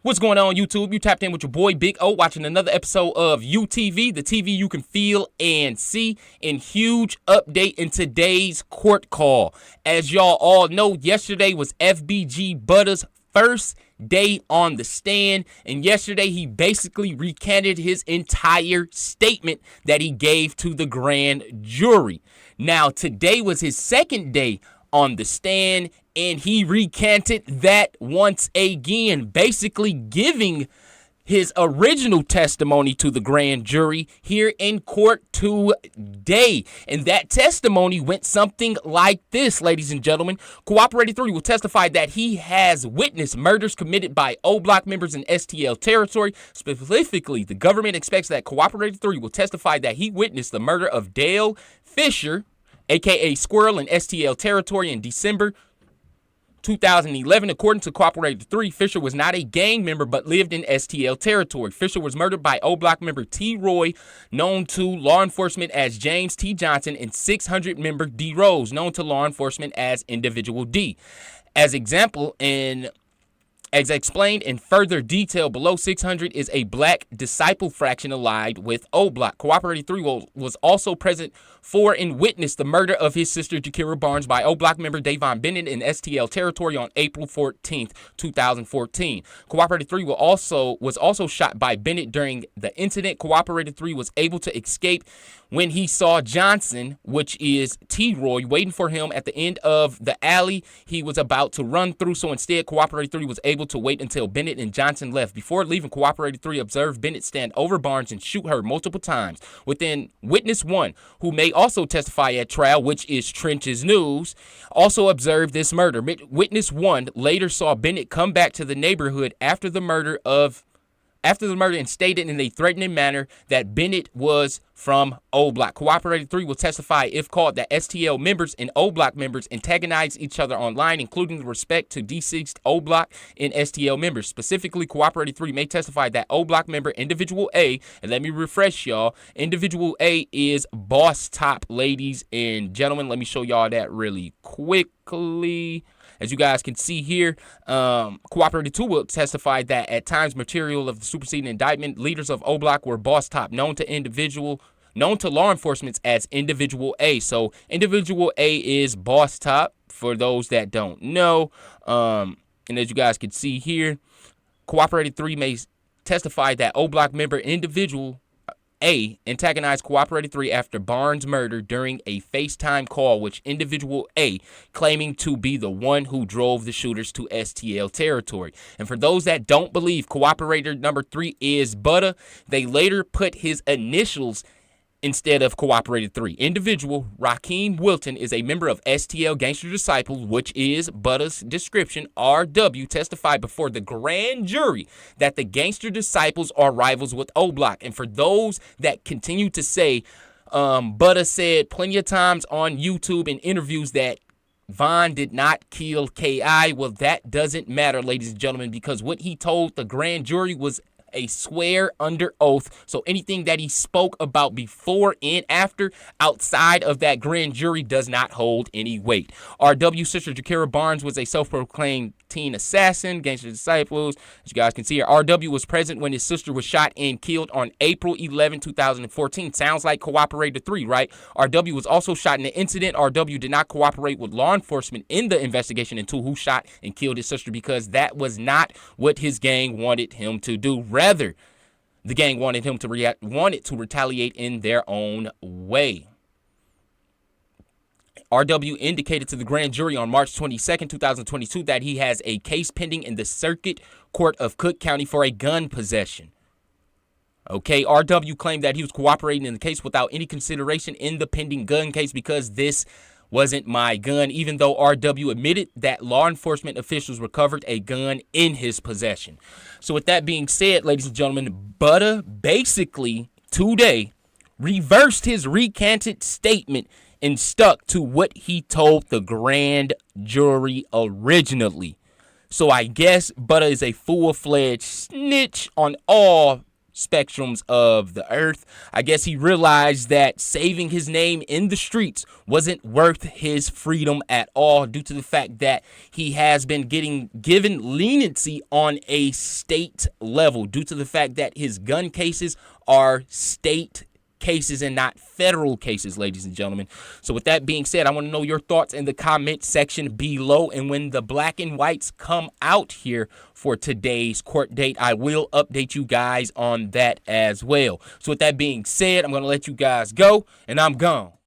What's going on, YouTube? You tapped in with your boy Big O, watching another episode of UTV, the TV you can feel and see. And huge update in today's court call. As y'all all know, yesterday was FBG Butta's first day on the stand, and yesterday he basically recanted his entire statement that he gave to the grand jury. Now, today was his second day on the stand, and he recanted that once again, basically giving his original testimony to the grand jury here in court today. And that testimony went something like this, ladies and gentlemen. Cooperator 3 will testify that he has witnessed murders committed by O Block members in STL territory. Specifically, the government expects that Cooperator 3 will testify that he witnessed the murder of Dale Fischer, aka Squirrel, in STL territory in December 2011. According to Cooperator 3, Fisher was not a gang member but lived in STL territory. Fisher was murdered by O Block member T. Roy, known to law enforcement as James T. Johnson, and 600 member D. Rose, known to law enforcement as Individual D. As explained in further detail below, 600 is a black disciple fraction allied with O Block. Cooperator 3 was also present for and witnessed the murder of his sister Jakira Barnes by O Block member Davon Bennett in STL territory on April 14th, 2014. Cooperator 3 was also shot by Bennett during the incident. Cooperator 3 was able to escape when he saw Johnson, which is T. Roy, waiting for him at the end of the alley he was about to run through. So instead, Cooperator 3 was able to wait until Bennett and Johnson left. Before leaving, Cooperator 3 observed Bennett stand over Barnes and shoot her multiple times. Within witness 1, who may also testify at trial, which is Trench's News, also observed this murder. Witness 1 later saw Bennett come back to the neighborhood after the murder and stated in a threatening manner that Bennett was from O Block. Cooperator 3 will testify, if called, that STL members and O Block members antagonize each other online, including with respect to deceased O Block and STL members. Specifically, Cooperator 3 may testify that O Block member Individual A, and let me refresh y'all, Individual A is Boss Top, ladies and gentlemen. Let me show y'all that really quickly. As you guys can see here, Cooperator 2 will testify that at times material of the superseding indictment, leaders of O Block were Boss Top, known to law enforcement as Individual A. So Individual A is Boss Top, for those that don't know. And as you guys can see here, Cooperator 3 may testify that O Block member Individual A antagonized Cooperator 3 after Barnes' murder during a FaceTime call, which Individual A claiming to be the one who drove the shooters to STL territory. And for those that don't believe Cooperator number 3 is Butta, they later put his initials instead of Cooperator 3. Individual Raheem Wilton is a member of STL Gangster Disciples, which is Butta's description. RW testified before the grand jury that the Gangster Disciples are rivals with O Block. And for those that continue to say, Butta said plenty of times on YouTube in interviews that Von did not kill K.I. Well, that doesn't matter, ladies and gentlemen, because what he told the grand jury was a swear under oath. So anything that he spoke about before and after outside of that grand jury does not hold any weight. RW's sister Jakira Barnes was a self-proclaimed teen assassin, Gangster Disciples. As you guys can see here, RW was present when his sister was shot and killed on April 11, 2014. Sounds like Cooperator 3, right? RW was also shot in the incident. RW did not cooperate with law enforcement in the investigation into who shot and killed his sister because that was not what his gang wanted him to do. Rather, the gang wanted him to retaliate in their own way. RW indicated to the grand jury on March 22nd, 2022 that he has a case pending in the Circuit Court of Cook County for a gun possession. Okay, RW claimed that he was cooperating in the case without any consideration in the pending gun case because this wasn't my gun, even though RW admitted that law enforcement officials recovered a gun in his possession. So with that being said, ladies and gentlemen, Butta basically today reversed his recanted statement and stuck to what he told the grand jury originally. So I guess Butta is a full-fledged snitch on all spectrums of the earth. I guess he realized that saving his name in the streets wasn't worth his freedom at all, due to the fact that he has been getting given leniency on a state level, due to the fact that his gun cases are state cases and not federal cases, ladies and gentlemen. So with that being said, I want to know your thoughts in the comment section below. And when the black and whites come out here for today's court date, I will update you guys on that as well. So with that being said, I'm going to let you guys go, and I'm gone.